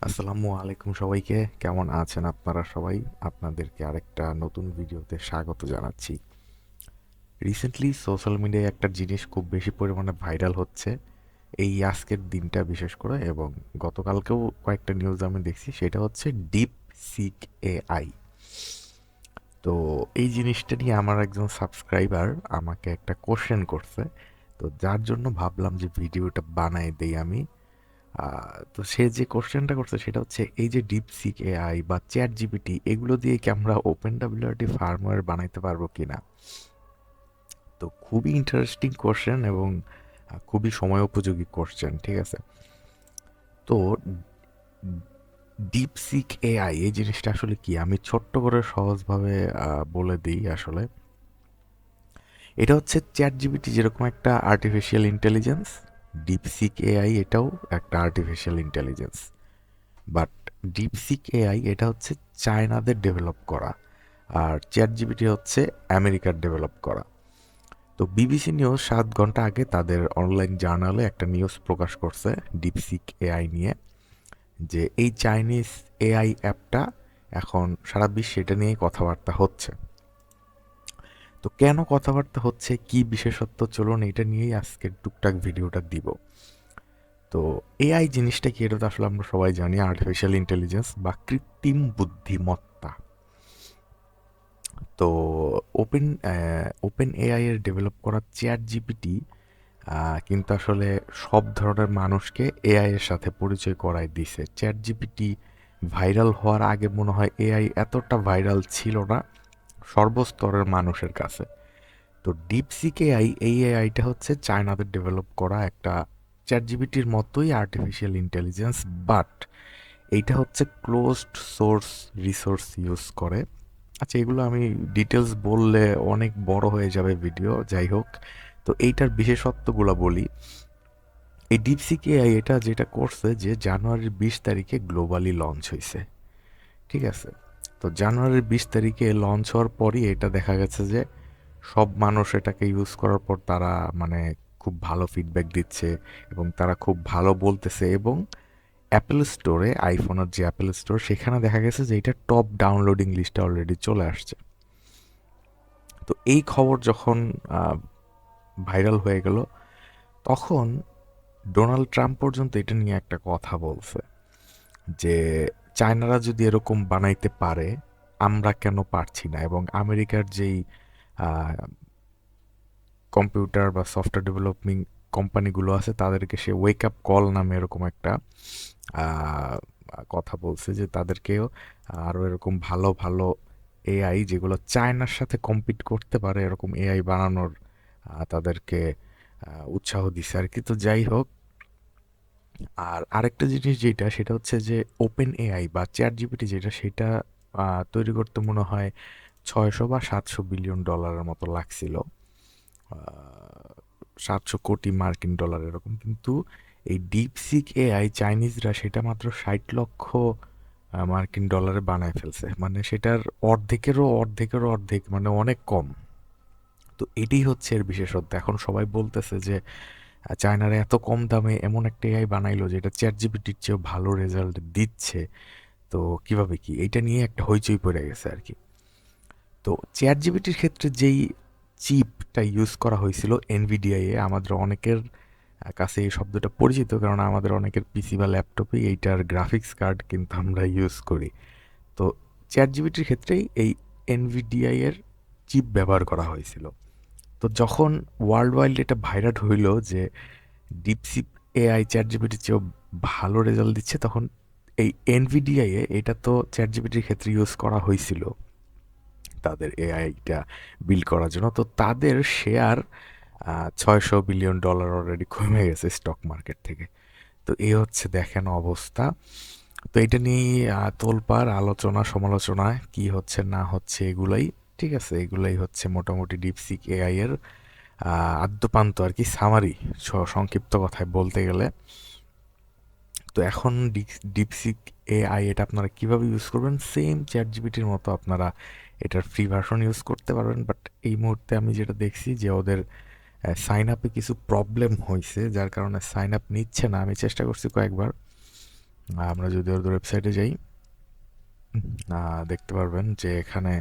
আসসালামু আলাইকুম সবাইকে। কেমন আছেন আপনারা সবাই? আপনাদেরকে আরেকটা নতুন ভিডিওতে স্বাগত জানাচ্ছি। রিসেন্টলি সোশ্যাল মিডিয়ায় একটা জিনিস খুব বেশি পরিমাণে ভাইরাল হচ্ছে এই আজকের দিনটা বিশেষ করে, এবং গতকালকেও কয়েকটা নিউজ আমি দেখছি। সেটা হচ্ছে ডিপ সিক এআই। তো এই জিনিসটা নিয়ে আমার একজন সাবস্ক্রাইবার আমাকে একটা কোশ্চেন করছে, তো যার জন্য ভাবলাম যে ভিডিওটা বানাই দেই আমি। তো সে যে কোশ্চেনটা করছে সেটা হচ্ছে, এই যে ডিপসিক এআই বা চ্যাট জিপিটি এগুলো দিয়ে কি আমরা ওপেন ডাব্লিউআরটি ফার্মওয়্যার বানাইতে পারবো কিনা। তো খুবই ইন্টারেস্টিং কোশ্চেন এবং খুবই সময় উপযোগী কোশ্চেন, ঠিক আছে। তো ডিপসিক এআই এই জিনিসটা আসলে কি, আমি ছোট্ট করে সহজভাবে বলে দিই। আসলে এটা হচ্ছে চ্যাট জিপিটি যেরকম একটা আর্টিফিশিয়াল ইন্টেলিজেন্স, ডিপসিক এআই এটাও একটা artificial intelligence. But DeepSeek AI এটা হচ্ছে চায়নাদের ডেভেলপ করা, আর চ্যাট জিপিটি হচ্ছে আমেরিকার ডেভেলপ করা। তো বিবিসি নিউজ 7 ঘন্টা আগে তাদের অনলাইন জার্নালে একটা নিউজ প্রকাশ করছে ডিপসিক এআই নিয়ে, যে এই চাইনিজ এআই অ্যাপটা এখন সারা বিশ্বে এটা নিয়ে কথাবার্তা হচ্ছে। তো কেন কথাবার্তা হচ্ছে, কি বিশেষত্ব, চলুন এটা নিয়েই আজকের টুকটাক ভিডিওটা দিব। তো এআই জিনিসটা কি, এটা তো আসলে আমরা সবাই জানি আর্টিফিশিয়াল ইন্টেলিজেন্স বা কৃত্রিম বুদ্ধিমত্তা। তো ওপেন ওপেন এআই এর ডেভেলপ করা চ্যাট জিপিটি কিন্তু আসলে সব ধরনের মানুষকে এআই এর সাথে পরিচয় করায় দিছে। চ্যাট জিপিটি ভাইরাল হওয়ার আগে মনে হয় এআই এতটা ভাইরাল ছিল না সর্বস্তরের মানুষের কাছে। তো ডিপসিক এআই এই এআইটা হচ্ছে চায়নাদের ডেভেলপ করা একটা চ্যাট জিপিটির মতোই আর্টিফিশিয়াল ইন্টেলিজেন্স, বাট এইটা হচ্ছে ক্লোজড সোর্স রিসোর্স ইউজ করে। আচ্ছা, এগুলো আমি ডিটেলস বললে অনেক বড় হয়ে যাবে ভিডিও, যাই হোক। তো এইটার বিশেষত্বগুলো বলি। এই ডিপসিক এআই এটা যেটা করছে, যে জানুয়ারির 20 তারিখে গ্লোবালি লঞ্চ হয়েছে, ঠিক আছে। তো জানুয়ারির 20 তারিখে লঞ্চ হওয়ার পরই এটা দেখা গেছে যে সব মানুষ এটাকে ইউজ করার পর তারা মানে খুব ভালো ফিডব্যাক দিচ্ছে এবং তারা খুব ভালো বলতেছে। এবং অ্যাপেল স্টোরে, আইফোনের যে অ্যাপেল স্টোর, সেখানে দেখা গেছে যে এটা টপ ডাউনলোডিং লিস্টে অলরেডি চলে আসছে। তো এই খবর যখন ভাইরাল হয়ে গেল, তখন ডোনাল্ড ট্রাম্প পর্যন্ত এটা নিয়ে একটা কথা বলছে, যে চায়নারা যদি এরকম বানাইতে পারে, আমরা কেন পারছি না। এবং আমেরিকার যেই কম্পিউটার বা সফটওয়্যার ডেভেলপিং কোম্পানিগুলো আছে তাদেরকে সে ওয়েক আপ কল নামে এরকম একটা আহ, কথা বলছে, যে তাদেরকেও আরও এরকম ভালো ভালো এআই যেগুলো চায়নার সাথে কম্পিট করতে পারে এরকম এআই বানানোর তাদেরকে উৎসাহ দিছে আর কি। তো যাই হোক, আর আরেকটা জিনিস যেটা, সেটা হচ্ছে যে ওপেন এআই বা চ্যাট জিপিটি যেটা, সেটা তৈরি করতে মনে হয় 600 বা 700 বিলিয়ন ডলারের মতো লাগছিল, 700 কোটি মার্কিন ডলার এরকম। কিন্তু এই ডিপসিক এআই চাইনিজরা সেটা মাত্র 60 লক্ষ মার্কিন ডলারে বানায় ফেলছে, মানে সেটার অর্ধেকেরও অর্ধেকেরও অর্ধেক, মানে অনেক কম। তো এটাই হচ্ছে এর বিশেষত্ব। এখন সবাই বলতেছে যে চায়নারা এত কম দামে এমন একটা এআই বানাইলো যেটা চ্যাট জিপিটির চেয়েও ভালো রেজাল্ট দিচ্ছে। তো কিভাবে কি, এইটা নিয়ে একটা হইচই পড়ে গেছে আর কি। তো চ্যাট জিপিটির ক্ষেত্রে যেই চিপটা ইউজ করা হয়েছিল এনভিডিআই এ, আমাদের অনেকের কাছে এই শব্দটা পরিচিত, কারণ আমাদের অনেকের পিসি বা ল্যাপটপে এইটার গ্রাফিক্স কার্ড কিন্তু আমরা ইউজ করি। তো চ্যাট জিপিটির ক্ষেত্রেই এই এনভিডিআই এর চিপ ব্যবহার করা হয়েছিল। তো যখন ওয়ার্ল্ড ওয়াইড এটা ভাইরাল হইল যে ডিপসিপ এআই চ্যাট জিপিটির চেয়েও ভালো রেজাল্ট দিচ্ছে, তখন এই এনভিডিআই এ এটা তো চ্যাট জিপিটির ক্ষেত্রে ইউজ করা হয়েছিল তাদের এআইটা বিল্ড করার জন্য। তো তাদের শেয়ার 600 বিলিয়ন ডলার অলরেডি কমে গেছে স্টক মার্কেট থেকে। তো এই হচ্ছে দেখেন অবস্থা। তো এটা নিয়ে তোলপাড় আলোচনা সমালোচনা কি হচ্ছে না হচ্ছে এগুলাই, ঠিক আছে। এগুলাই হচ্ছে মোটামুটি ডিপসিক এআই এর আদ্যপান্ত আর কি, সামারি, সংক্ষিপ্ত কথায় বলতে গেলে। তো এখন ডিপসিক এআই এটা আপনারা কিভাবে ইউজ করবেন, সেম চ্যাট জিপিটির মতো আপনারা এটার ফ্রি ভার্সন ইউজ করতে পারবেন। বাট এই মুহূর্তে আমি যেটা দেখছি যে ওদের সাইন আপে কিছু প্রবলেম হয়েছে, যার কারণে সাইন আপ নিচ্ছে না। আমি চেষ্টা করছি কয়েকবার, আমরা যদি ওদের ওয়েবসাইটে যাই, দেখতে পারবেন যে এখানে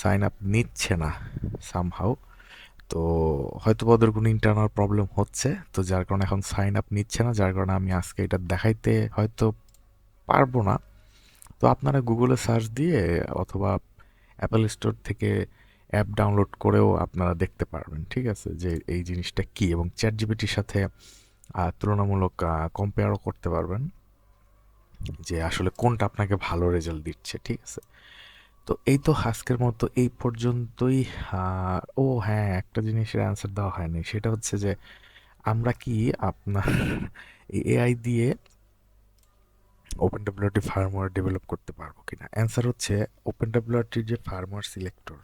সাইন আপ নিচ্ছে না সামহাউ। তো হয়তো ওদের কোনো ইন্টারনাল প্রবলেম হচ্ছে, তো যার কারণে এখন সাইন আপ নিচ্ছে না, যার কারণে আমি আজকে এটা দেখাইতে হয়তো পারবো না। তো আপনারা গুগলে সার্চ দিয়ে অথবা অ্যাপল স্টোর থেকে অ্যাপ ডাউনলোড করেও আপনারা দেখতে পারবেন, ঠিক আছে, যে এই জিনিসটা কি, এবং চ্যাট জিপিটির সাথে তুলনামূলক কম্পেয়ারও করতে পারবেন যে আসলে কোনটা আপনাকে ভালো রেজাল্ট দিচ্ছে, ঠিক আছে। তো এই তো আজকের মতো এই পর্যন্তই। ও হ্যাঁ, একটা জিনিসের অ্যান্সার দেওয়া হয়নি, সেটা হচ্ছে যে আমরা কি আপনার এই এআই দিয়ে ওপেন ডব্লিউআরটি ফার্মওয়্যার ডেভেলপ করতে পারবো কিনা। অ্যান্সার হচ্ছে ওপেন ডব্লিউআরটির যে ফার্মওয়্যার সিলেক্টর,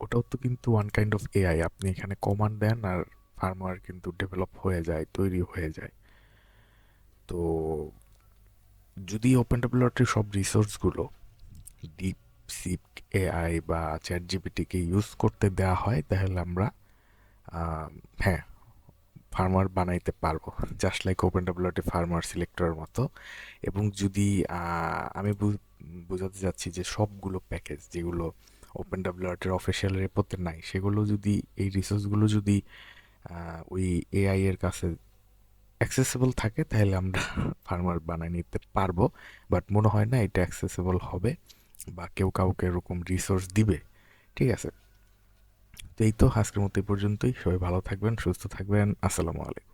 ওটাও তো কিন্তু ওয়ান কাইন্ড অফ এআই। আপনি এখানে কমান্ড দেন আর ফার্মওয়্যার কিন্তু ডেভেলপ হয়ে যায়, তৈরি হয়ে যায়। তো যদি ওপেন ডব্লিউআরটির সব রিসোর্সগুলো ডিপ সিক এআই বা চ্যাট জিপিটিকে ইউজ করতে দেওয়া হয়, তাহলে আমরা হ্যাঁ ফার্মার বানাইতে পারবো, জাস্ট লাইক ওপেন ডব্লিউআরটি ফার্মার সিলেক্টরের মতো। এবং যদি আমি বোঝাতে যাচ্ছি যে সবগুলো প্যাকেজ যেগুলো ওপেন ডব্লিউআরটির অফিসিয়াল রেপোতে নাই, সেগুলো যদি, এই রিসোর্সগুলো যদি ওই এআই এর কাছে অ্যাক্সেসিবল থাকে, তাহলে আমরা ফার্মার বানাই নিতে পারবো। বাট মনে হয় না এটা অ্যাক্সেসিবল হবে বা কেউ কাউকে এরকম রিসোর্স দিবে, ঠিক আছে। তো এই তো আজকের মতো এই পর্যন্তই। সবাই ভালো থাকবেন, সুস্থ থাকবেন। আসসালামু আলাইকুম।